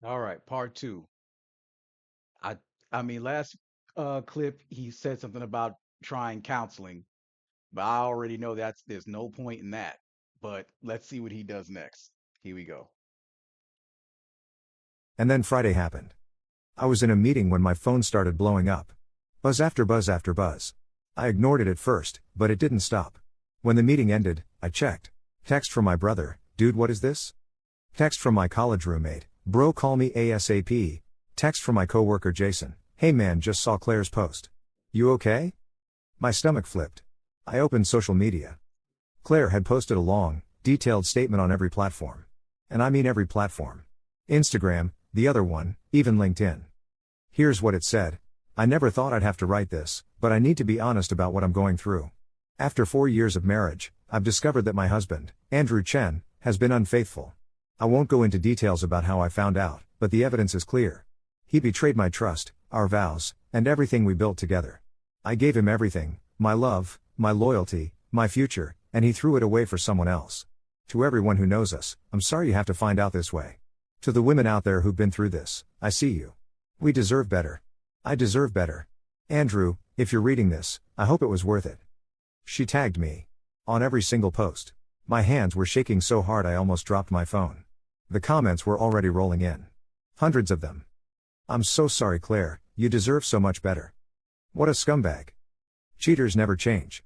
All right, part two. I I mean last clip he said something about trying counseling, but I already know there's no point in that. But let's see what he does next. Here we go. And then Friday happened. I was in a meeting when my phone started blowing up. Buzz after buzz after buzz. I ignored it at first, but it didn't stop. When the meeting ended, I checked. Text from my brother, dude, what is this? Text from my college roommate, bro, call me ASAP. Text from my coworker Jason, hey man, just saw Claire's post. You okay? My stomach flipped. I opened social media. Claire had posted a long, detailed statement on every platform. And I mean every platform. Instagram, the other one, even LinkedIn. Here's what it said. I never thought I'd have to write this, but I need to be honest about what I'm going through. After 4 years of marriage, I've discovered that my husband, Andrew Chen, has been unfaithful. I won't go into details about how I found out, but the evidence is clear. He betrayed my trust, our vows, and everything we built together. I gave him everything, my love, my loyalty, my future, and he threw it away for someone else. To everyone who knows us, I'm sorry you have to find out this way. To the women out there who've been through this, I see you. We deserve better. I deserve better. Andrew, if you're reading this, I hope it was worth it. She tagged me. On every single post. My hands were shaking so hard I almost dropped my phone. The comments were already rolling in. Hundreds of them. I'm so sorry, Claire, you deserve so much better. What a scumbag. Cheaters never change.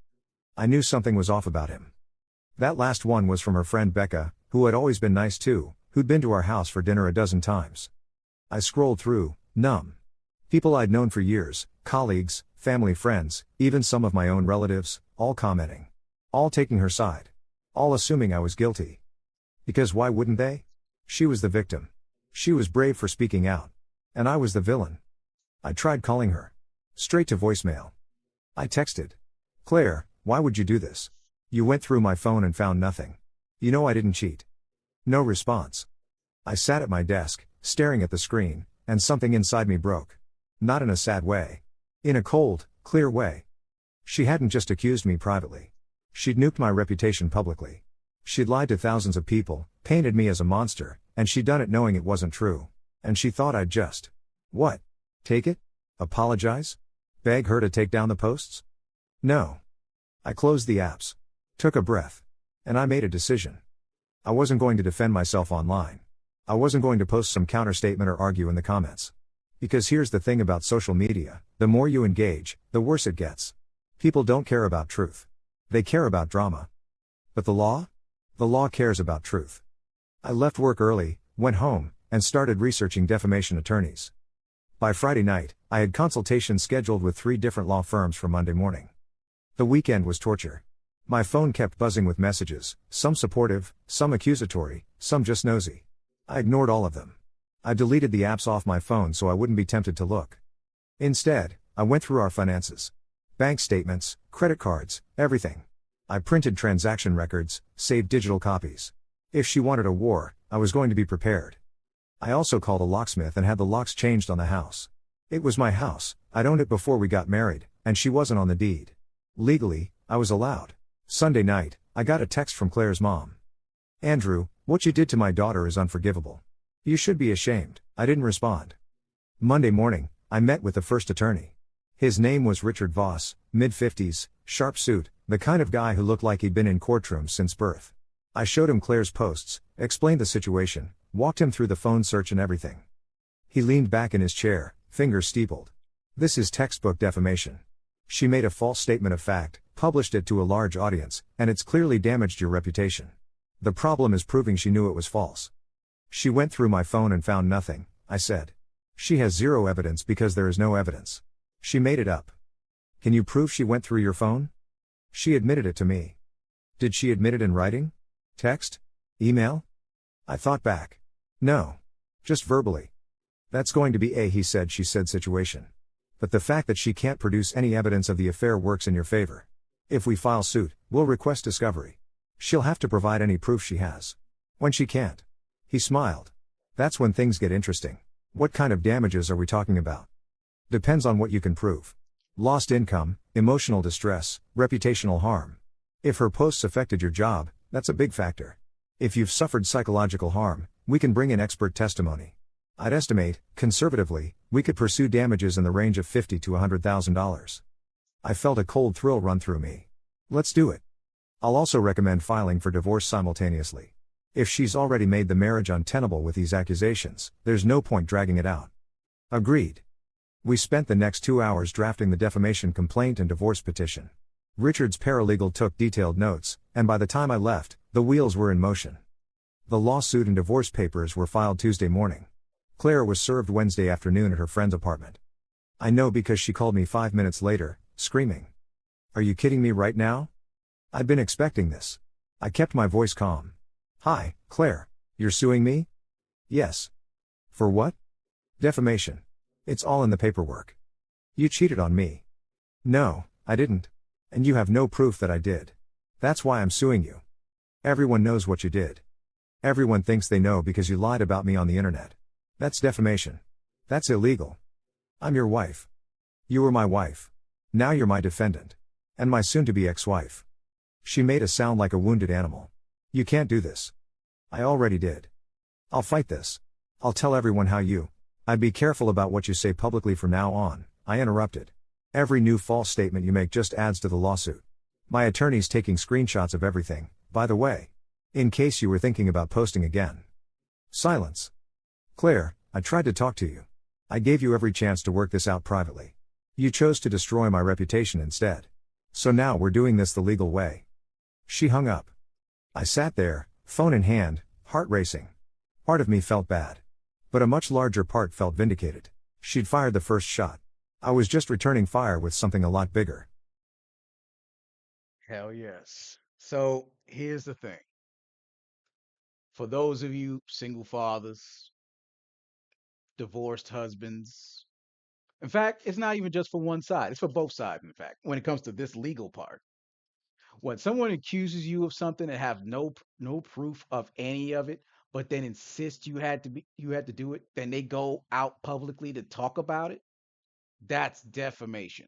I knew something was off about him. That last one was from her friend Becca, who had always been nice too, who'd been to our house for dinner a dozen times. I scrolled through, numb. People I'd known for years, colleagues, family friends, even some of my own relatives, all commenting. All taking her side. All assuming I was guilty. Because why wouldn't they? She was the victim. She was brave for speaking out. And I was the villain. I tried calling her. Straight to voicemail. I texted. Claire, why would you do this? You went through my phone and found nothing. You know I didn't cheat. No response. I sat at my desk, staring at the screen, and something inside me broke. Not in a sad way. In a cold, clear way. She hadn't just accused me privately. She'd nuked my reputation publicly. She'd lied to thousands of people, painted me as a monster, and she'd done it knowing it wasn't true. And she thought I'd just... What? Take it? Apologize? Beg her to take down the posts? No. I closed the apps. Took a breath. And I made a decision. I wasn't going to defend myself online. I wasn't going to post some counterstatement or argue in the comments. Because here's the thing about social media, the more you engage, the worse it gets. People don't care about truth. They care about drama. But the law? The law cares about truth. I left work early, went home, and started researching defamation attorneys. By Friday night, I had consultations scheduled with 3 different law firms for Monday morning. The weekend was torture. My phone kept buzzing with messages, some supportive, some accusatory, some just nosy. I ignored all of them. I deleted the apps off my phone so I wouldn't be tempted to look. Instead, I went through our finances. Bank statements, credit cards, everything. I printed transaction records, saved digital copies. If she wanted a war, I was going to be prepared. I also called a locksmith and had the locks changed on the house. It was my house, I'd owned it before we got married, and she wasn't on the deed. Legally, I was allowed. Sunday night, I got a text from Claire's mom. Andrew, what you did to my daughter is unforgivable. You should be ashamed. I didn't respond. Monday morning, I met with the first attorney. His name was Richard Voss, mid-50s, sharp suit, the kind of guy who looked like he'd been in courtrooms since birth. I showed him Claire's posts, explained the situation, walked him through the phone search and everything. He leaned back in his chair, fingers steepled. This is textbook defamation. She made a false statement of fact, published it to a large audience, and it's clearly damaged your reputation. The problem is proving she knew it was false. She went through my phone and found nothing, I said. She has zero evidence because there is no evidence. She made it up. Can you prove she went through your phone? She admitted it to me. Did she admit it in writing? Text? Email? I thought back. No. Just verbally. That's going to be a he said she said situation. But the fact that she can't produce any evidence of the affair works in your favor. If we file suit, we'll request discovery. She'll have to provide any proof she has. When she can't. He smiled. That's when things get interesting. What kind of damages are we talking about? Depends on what you can prove. Lost income, emotional distress, reputational harm. If her posts affected your job, that's a big factor. If you've suffered psychological harm, we can bring in expert testimony. I'd estimate, conservatively, we could pursue damages in the range of $50 to $100,000. I felt a cold thrill run through me. Let's do it. I'll also recommend filing for divorce simultaneously. If she's already made the marriage untenable with these accusations, there's no point dragging it out. Agreed. We spent the next 2 hours drafting the defamation complaint and divorce petition. Richard's paralegal took detailed notes, and by the time I left, the wheels were in motion. The lawsuit and divorce papers were filed Tuesday morning. Claire was served Wednesday afternoon at her friend's apartment. I know because she called me 5 minutes later, screaming. Are you kidding me right now? I'd been expecting this. I kept my voice calm. Hi, Claire. You're suing me? Yes. For what? Defamation. It's all in the paperwork. You cheated on me. No, I didn't. And you have no proof that I did. That's why I'm suing you. Everyone knows what you did. Everyone thinks they know because you lied about me on the internet. That's defamation. That's illegal. I'm your wife. You were my wife. Now you're my defendant. And my soon-to-be ex-wife. She made us sound like a wounded animal. You can't do this. I already did. I'll fight this. I'll tell everyone how you. I'd be careful about what you say publicly from now on, I interrupted. Every new false statement you make just adds to the lawsuit. My attorney's taking screenshots of everything, by the way. In case you were thinking about posting again. Silence. Claire, I tried to talk to you. I gave you every chance to work this out privately. You chose to destroy my reputation instead. So now we're doing this the legal way. She hung up. I sat there, phone in hand, heart racing. Part of me felt bad. But a much larger part felt vindicated. She'd fired the first shot. I was just returning fire with something a lot bigger. Hell yes. So here's the thing. For those of you single fathers, divorced husbands, in fact, it's not even just for one side, it's for both sides, in fact, when it comes to this legal part. When someone accuses you of something and have no proof of any of it, but then insist you had to do it, then they go out publicly to talk about it, that's defamation.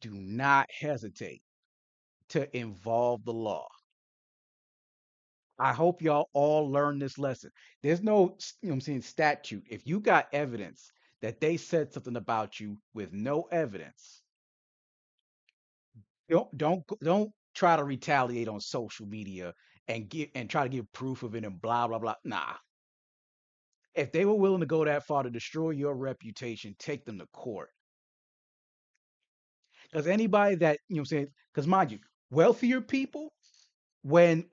Do not hesitate to involve the law. I hope y'all all learn this lesson. There's no, you know what I'm saying, statute. If you got evidence that they said something about you with no evidence, don't try to retaliate on social media and try to give proof of it and blah blah blah. Nah. If they were willing to go that far to destroy your reputation, take them to court. Because anybody that, you know what I'm saying, because mind you, wealthier people, when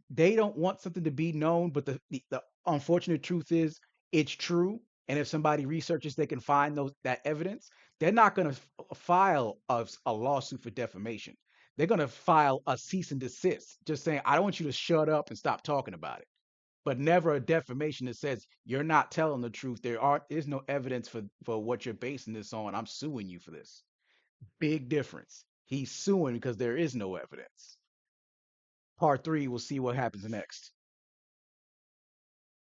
they don't want something to be known, but the unfortunate truth is it's true. And if somebody researches, they can find that evidence. They're not going to file a lawsuit for defamation. They're going to file a cease and desist, just saying, I don't want you to shut up and stop talking about it. But never a defamation that says you're not telling the truth. Is no evidence for what you're basing this on. I'm suing you for this. Big difference. He's suing because there is no evidence. Part three, we'll see what happens next.